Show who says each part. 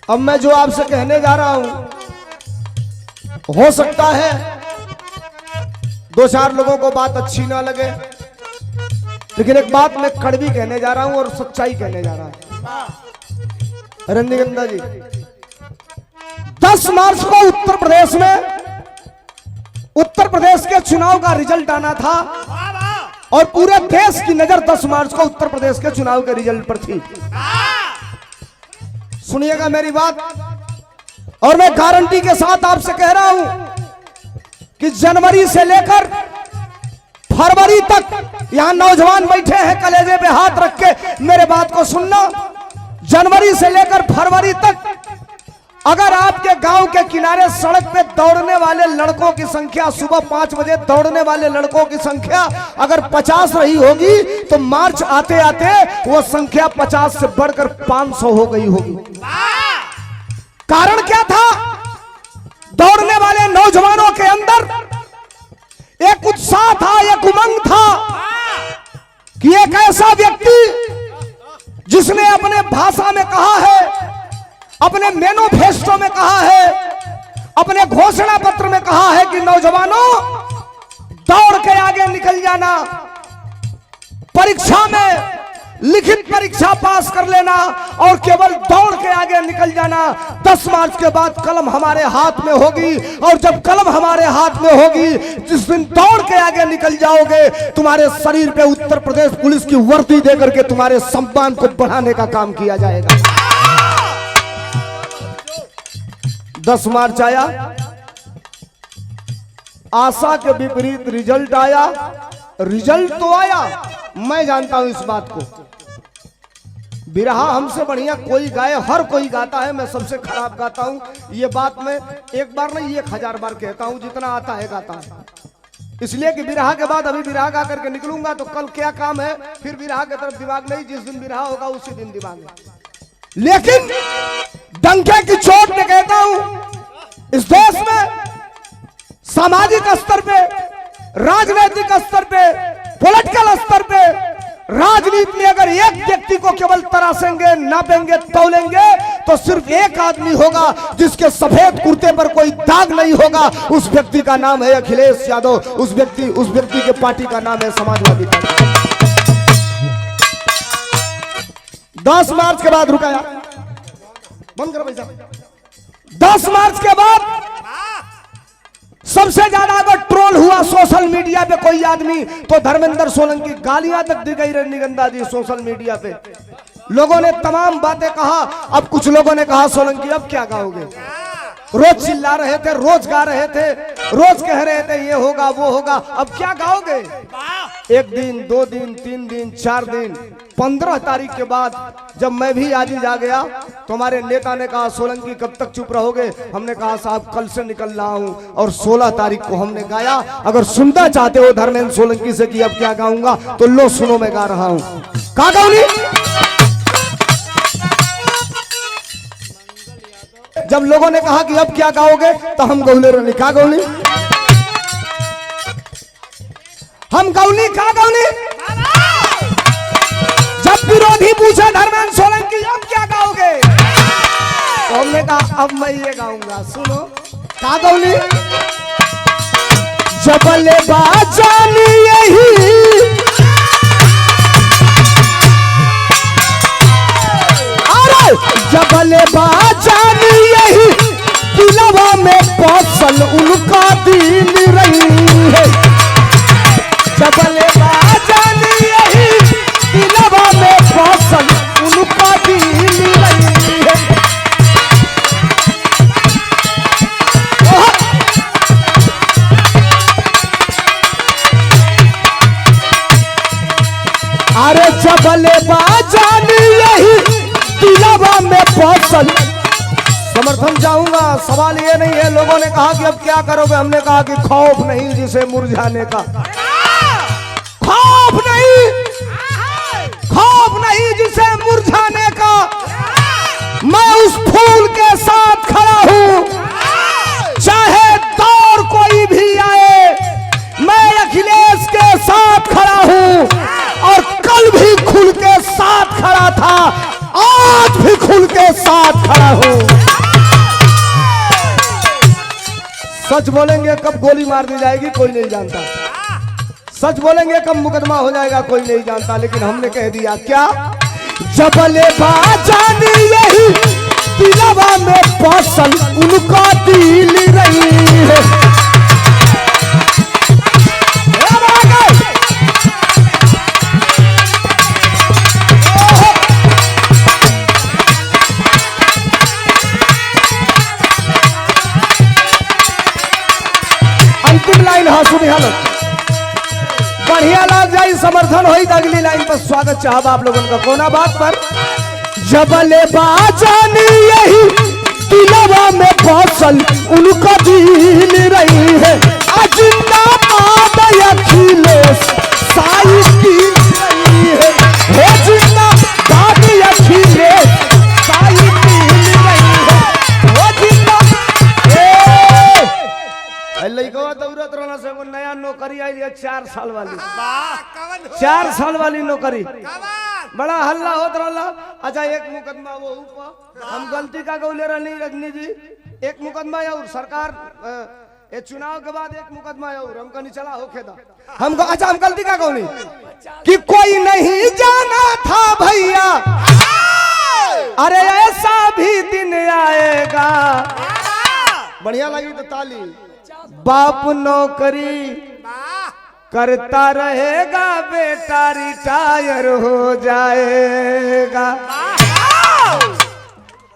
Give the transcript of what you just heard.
Speaker 1: अब मैं जो आपसे कहने जा रहा हूं, हो सकता है दो चार लोगों को बात अच्छी ना लगे, लेकिन एक बात मैं कड़वी कहने जा रहा हूं और सच्चाई कहने जा रहा हूं। रजनीगंधा जी, 10 मार्च को उत्तर प्रदेश के चुनाव का रिजल्ट आना था और पूरे देश की नजर 10 मार्च को उत्तर प्रदेश के चुनाव के रिजल्ट पर थी। सुनिएगा मेरी बात, और मैं गारंटी के साथ आपसे कह रहा हूं कि जनवरी से लेकर फरवरी तक यहां नौजवान बैठे हैं, कलेजे पे हाथ रख के मेरे बात को सुनना। जनवरी से लेकर फरवरी तक अगर आपके गांव के किनारे सड़क पे दौड़ने वाले लड़कों की संख्या, सुबह 5 बजे दौड़ने वाले लड़कों की संख्या अगर 50 रही होगी, तो मार्च आते आते वो संख्या 50 से बढ़कर 500 हो गई होगी। कारण क्या था? दौड़ने वाले नौजवानों के अंदर एक उत्साह था, एक उमंग था कि एक ऐसा व्यक्ति जिसने अपने भाषा में कहा है, अपने मैनिफेस्टो में कहा है, अपने घोषणा पत्र में कहा है कि नौजवानों दौड़ के आगे निकल जाना, परीक्षा में लिखित परीक्षा पास कर लेना और केवल दौड़ के आगे निकल जाना। 10 मार्च के बाद कलम हमारे हाथ में होगी, और जब कलम हमारे हाथ में होगी, जिस दिन दौड़ के आगे निकल जाओगे, तुम्हारे शरीर पे उत्तर प्रदेश पुलिस की वर्दी देकर के तुम्हारे सम्मान को बढ़ाने का काम किया जाएगा। 10 मार्च आया, आशा के विपरीत रिजल्ट आया। रिजल्ट तो आया, मैं जानता हूं इस बात को। बिरहा हमसे बढ़िया कोई गाए, हर कोई गाता है, मैं सबसे खराब गाता हूं। ये बात मैं एक बार नहीं 1000 बार कहता हूं, जितना आता है गाता है। इसलिए कि बिरहा के बाद अभी बिरहा गा करके निकलूंगा तो कल क्या काम है, फिर बिरहा की तरफ दिमाग नहीं। जिस दिन बिरहा होगा उसी दिन दिमाग है। लेकिन डंके की चोट में कहता हूं, इस देश में सामाजिक स्तर पे, राजनीतिक स्तर पे, पॉलिटिकल स्तर पे, राजनीति में अगर एक व्यक्ति को केवल तराशेंगे, नापेंगे, तौलेंगे, तो सिर्फ एक आदमी होगा जिसके सफेद कुर्ते पर कोई दाग नहीं होगा। उस व्यक्ति का नाम है अखिलेश यादव। उस व्यक्ति के पार्टी का नाम है समाजवादी पार्टी। 10 मार्च के बाद रुका यार, बंद करो भाई साहब। 10 मार्च के बाद सबसे ज्यादा अगर ट्रोल हुआ सोशल मीडिया पे कोई आदमी, तो धर्मेंद्र सोलंकी। गालियां तक दी गई रजनीगंधा जी सोशल मीडिया पे। लोगों ने तमाम बातें कहा। अब कुछ लोगों ने कहा सोलंकी अब क्या गाओगे? रोज चिल्ला रहे थे, रोज गा रहे थे, रोज कह रहे थे ये होगा वो होगा, अब क्या गाओगे? 1 दिन, 2 दिन, 3 दिन, 4 दिन, 15 तारीख के बाद जब मैं भी आज ही जा गया तो हमारे नेता ने कहा सोलंकी कब तक चुप रहोगे? हमने कहा साहब कल से निकल रहा हूं, और 16 तारीख को हमने गाया। अगर सुनना चाहते हो धर्मेंद्र सोलंकी से कि अब क्या गाऊंगा, तो लो सुनो मैं गा रहा हूं। का गाऊंगी? जब लोगों ने कहा कि अब क्या गाओगे, तो हम गौले रही। का गौली? हम गौली का गौली? जब विरोधी पूछा धर्मेंद्र सोलंकी अब क्या गाओगे, तो हमने कहा अब मैं ये गाऊंगा, सुनो। का गौली? जबले बाजानी यही जबले बाजान यही दिलवा में पसल उनका दीन रही है। जबले बाजान यही दिलवा में पसल उनका दीन रही है। अरे जबले बाजान यही दिलवा में पसल। समर्थन चाहूंगा, सवाल ये नहीं है। लोगों ने कहा कि अब क्या करोगे, हमने कहा कि खौफ नहीं जिसे मुरझाने का, खौफ नहीं जिसे मुरझाने का। मैं उस फूल के साथ खड़ा हूं, चाहे दौर कोई भी आए, मैं अखिलेश के साथ खड़ा हूं, और कल भी खुल के साथ खड़ा था, आज भी खुल के साथ खड़ा हूं। सच बोलेंगे कब गोली मार दी जाएगी कोई नहीं जानता, सच बोलेंगे कब मुकदमा हो जाएगा कोई नहीं जानता, लेकिन हमने कह दिया क्या, जबले बाजानी यही दिलवा में फसल उनका दिल रही है। अंतिम लाइन हाँ सुनी हालो बढ़िया लाग जाई समर्थन होई अगली लाइन पर स्वागत चाहब आप लोगों का कोना बात पर, जबले बाजानी यही दिलवा में फसल उनका दिल रही है, जिंदाबाद अखिलेश साइकिल रही है, हे जिंदाबाद अखिलेश साइकिल रही है, वो जिंदा लइकवा दौड़त रहना से वो नया नौकरी आई है 4 साल वाली, 4 साल वाली नौकरी, बड़ा हल्ला होत रहला। अच्छा एक मुकदमा वो ऊपर हम गलती का गौले रहनी रजनी जी, एक मुकदमा और सरकार ये चुनाव के बाद एक मुकदमा और हमको नहीं चला होके दा हमको। अच्छा हम गलती का गौली कि कोई नहीं जाना था भैया, अरे ऐसा भी दिन आएगा, बढ़िया लगी तो ताली, बाप नौकरी करता रहेगा बेटा रिटायर हो जाएगा।